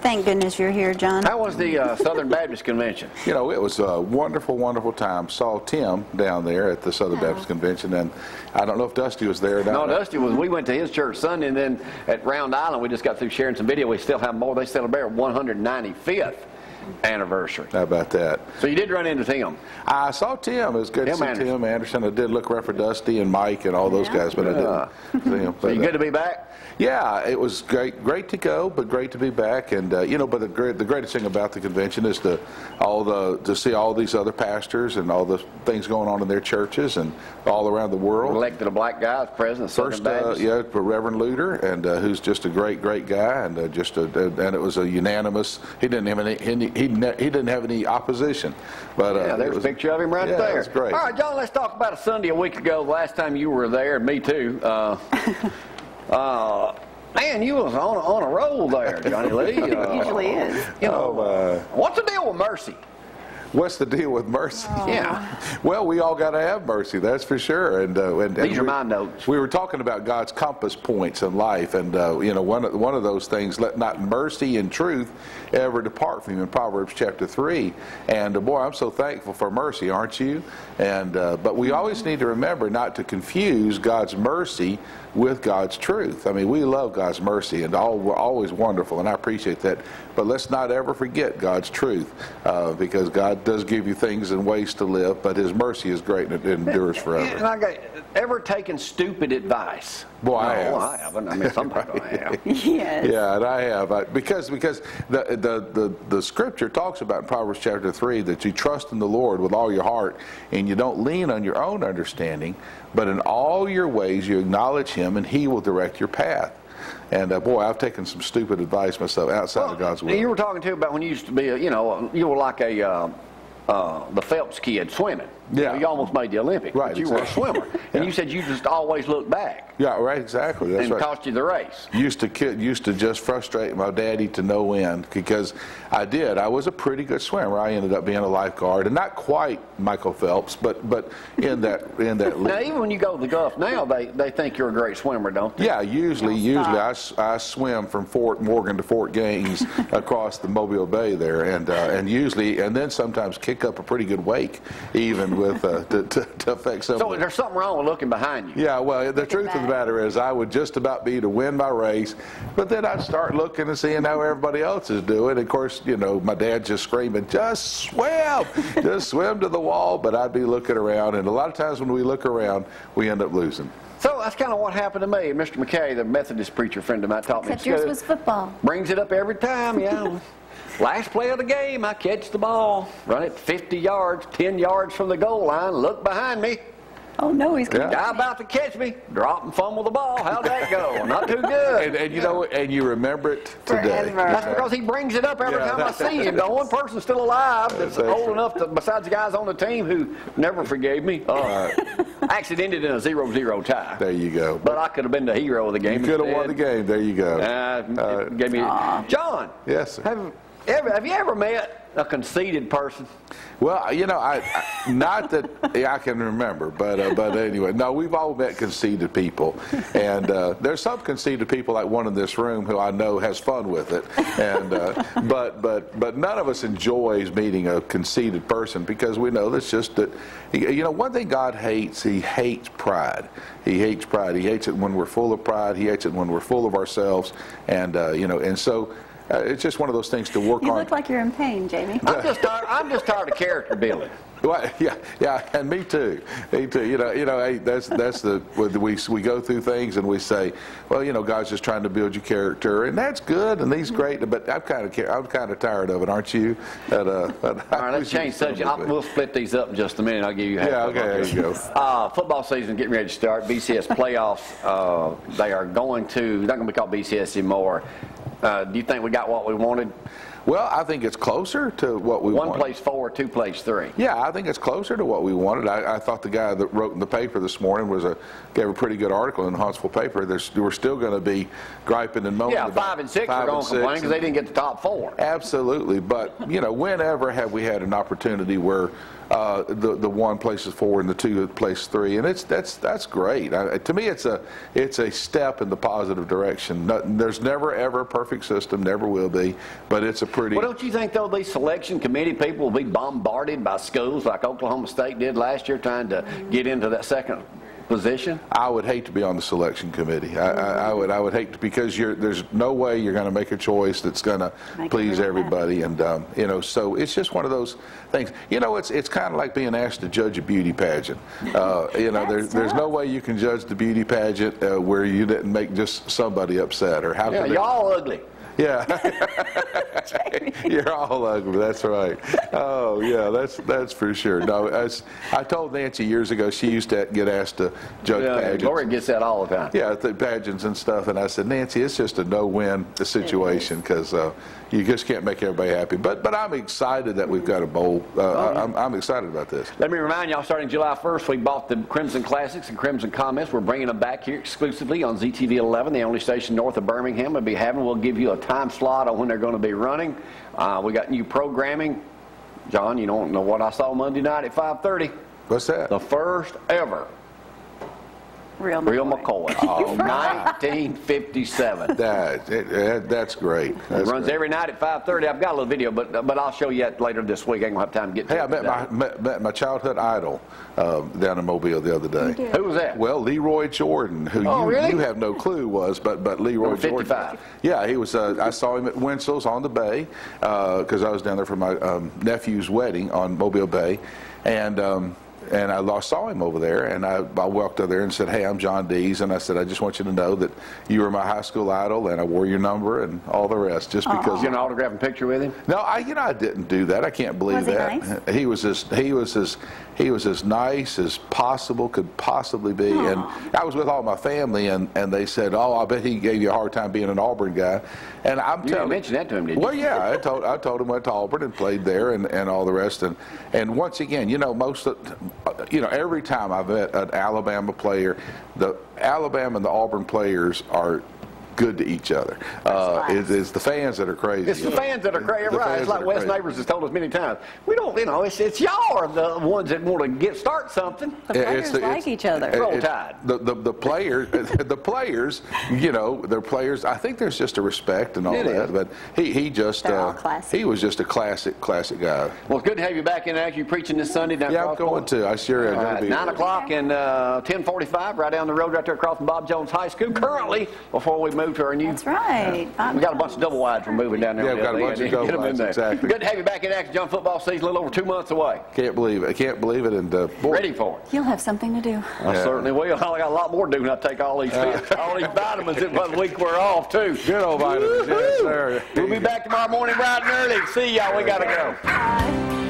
Thank goodness you're here, John. How was the Southern Baptist Convention? You know, it was a wonderful, wonderful time. Saw Tim down there at the Southern Baptist Convention, and I don't know if Dusty was there. No, Dusty was. We went to his church Sunday, and then at Round Island, we just got through sharing some video. We still have more. They celebrate 195th anniversary. How about that? So you did run into Tim. I saw Tim. It was good to see Tim Anderson. I did look around for Dusty and Mike and all those guys, but I didn't see him. So you good to be back? Yeah, it was great to go, but great to be back. And you know, but the greatest thing about the convention is to see all these other pastors and all the things going on in their churches and all around the world. Elected a black guy as president of Southern Baptist. Yeah, Reverend Luter, and who's just a great guy, and and it was a unanimous. He didn't have he didn't have any opposition. But yeah, there's a picture of him right there. Yeah, that's great. All right, John, let's talk about a Sunday a week ago. The last time you were there, me too. Man, you was on a roll there, Johnny Lee. Usually is. You know, what's the deal with mercy? What's the deal with mercy? Yeah. Well, we all got to have mercy, that's for sure. And these are my notes. We were talking about God's compass points in life, and you know, one of those things, let not mercy and truth ever depart from you, in Proverbs chapter 3. And boy, I'm so thankful for mercy, aren't you? And but we always need to remember not to confuse God's mercy with God's truth. I mean, we love God's mercy, and always wonderful, and I appreciate that. But let's not ever forget God's truth, because God does give you things and ways to live, but His mercy is great and it endures forever. And I got ever taken stupid advice? Boy, I have. I haven't. I mean, sometimes I have. Yes. Yeah, and I have. Because the Scripture talks about in Proverbs chapter 3 that you trust in the Lord with all your heart, and you don't lean on your own understanding, but in all your ways you acknowledge Him, and He will direct your path. And boy, I've taken some stupid advice myself outside of God's will. You were talking too about when you used to be, you know, you were like the Phelps kid swimming. Yeah. You almost made the Olympics, right, but you were a swimmer. And you said you just always looked back. Yeah, right, exactly. That's and right. cost you the race. Used to just frustrate my daddy to no end, because I was a pretty good swimmer. I ended up being a lifeguard, and not quite Michael Phelps, but in that league. Now, even when you go to the Gulf now, they think you're a great swimmer, don't they? Yeah, usually I swim from Fort Morgan to Fort Gaines across the Mobile Bay there, and then sometimes kick up a pretty good wake, even with to affect some. So there's something wrong with looking behind you. Yeah, well, the truth of the matter is, I would just about be to win my race, but then I'd start looking and seeing how everybody else is doing. Of course, you know, my dad's just screaming, "Just swim, just swim to the wall." But I'd be looking around, and a lot of times when we look around, we end up losing. So that's kind of what happened to me. Mr. McKay, the Methodist preacher friend of mine, taught me. Except yours was football. Brings it up every time, yeah. Last play of the game, I catch the ball, run it 50 yards, 10 yards from the goal line, look behind me. Oh no, he's going. Guy about to catch me, drop and fumble the ball. How'd that go? Not too good. And you know, and you remember it today. Forever. That's because he brings it up every time I see him. The one person still alive that's old enough to, besides the guys on the team who never forgave me. Actually, it ended in a 0-0 tie. There you go. But I could have been the hero of the game. You could have won the game. There you go. It gave me. John. Yes, sir. Have you ever met a conceited person? Well, you know, not that I can remember, but anyway, no, we've all met conceited people, and there's some conceited people, like one in this room, who I know has fun with it, and but none of us enjoys meeting a conceited person, because we know that's just that. You know, one thing God hates, He hates pride. He hates pride. He hates it when we're full of pride. He hates it when we're full of ourselves, and you know, and so. It's just one of those things to work on. You look like you're in pain, Jamie. I'm just tired of character building. Well, yeah, and me too. Me too. You know, hey, that's the we go through things and we say, well, you know, God's just trying to build your character, and that's good, and He's great. But I'm kind of tired of it, aren't you? All right, let's change subject. We'll split these up in just a minute. I'll give you half. Yeah, okay, there you go. Football season getting ready to start. BCS playoffs. They are going to. They're not going to be called BCS anymore. Do you think we got what we wanted? Well, I think it's closer to what we wanted. One plays 4, 2 plays 3. Yeah, I think it's closer to what we wanted. I thought the guy that wrote in the paper this morning gave a pretty good article in the Huntsville paper. We're still going to be griping and moaning. Yeah, 5 and 6 are going to complain because they didn't get the top 4. Absolutely, but you know, whenever have we had an opportunity where the one places 4 and the 2 places 3, and that's great. To me, it's a step in the positive direction. There's never ever a perfect system, never will be, but it's a pretty. Well, don't you think though these selection committee people will be bombarded by schools like Oklahoma State did last year, trying to get into that second position? I would hate to be on the selection committee. I would hate to, because there's no way you're going to make a choice that's going to please everybody, and you know, so it's just one of those things. You know, it's kind of like being asked to judge a beauty pageant. You know, there's no way you can judge the beauty pageant where you didn't make just somebody upset, or how. Yeah, you're all ugly. Yeah, you're all ugly. That's right. Oh, yeah, that's for sure. No, I told Nancy years ago, she used to get asked to judge pageants. Gloria gets that all the time. Yeah, the pageants and stuff, and I said, Nancy, it's just a no-win situation, because you just can't make everybody happy. But I'm excited that we've got a bowl. I'm excited about this. Let me remind y'all, starting July 1st, we bought the Crimson Classics and Crimson Comments. We're bringing them back here exclusively on ZTV 11, the only station north of Birmingham. We'll give you a time slot on when they're going to be running. We got new programming. John, you don't know what I saw Monday night at 5:30. What's that? The first ever Real McCoy. Oh, 1957. That's great. It runs every night at 5:30. I've got a little video, but I'll show you that later this week. I ain't gonna have time to get to it. Hey, I met my childhood idol down in Mobile the other day. Who was that? Well, Leroy Jordan, who you have no clue was, but Leroy Jordan. 55. Yeah, he was. I saw him at Winslow's on the Bay, because I was down there for my nephew's wedding on Mobile Bay, and I saw him over there, and I walked over there and said, hey, I'm John Dees, and I said, I just want you to know that you were my high school idol, and I wore your number and all the rest, just because. You get an autograph and picture with him? No, I didn't do that. I can't believe that. Nice? He was as nice as possible could possibly be, and I was with all my family, and they said, oh, I bet he gave you a hard time being an Auburn guy, and I'm telling you. You didn't mention that to him, did you? Well, yeah, I told him I went to Auburn and played there, and all the rest, and once again, you know, every time I've met an Alabama player, the Alabama and the Auburn players are good to each other. It's the fans that are crazy. It's the fans that are crazy, right? It's like Wes Neighbors has told us many times. We don't, you know, it's y'all are the ones that want to start something. The players like each other. Roll Tide. The players, you know, they're players. I think there's just a respect and all that. But he was just a classic guy. Well, it's good to have you back in action. Preaching this Sunday down. Yeah, I'm going to. I sure am. 9 o'clock and 10:45, right down the road, right there across from Bob Jones High School. Currently, before we move to our new. That's right. We got a bunch of double wides we're moving down there. Yeah, we've got a bunch of double wides, exactly. Good to have you back in action. John, football season a little over 2 months away. Can't believe it. And ready for it. You'll have something to do. I certainly will. I got a lot more to do when I take all these vitamins in 1 week we're off too. Good old vitamins. Yes, sir. We'll be back tomorrow morning bright and early. See y'all. We gotta go. Bye.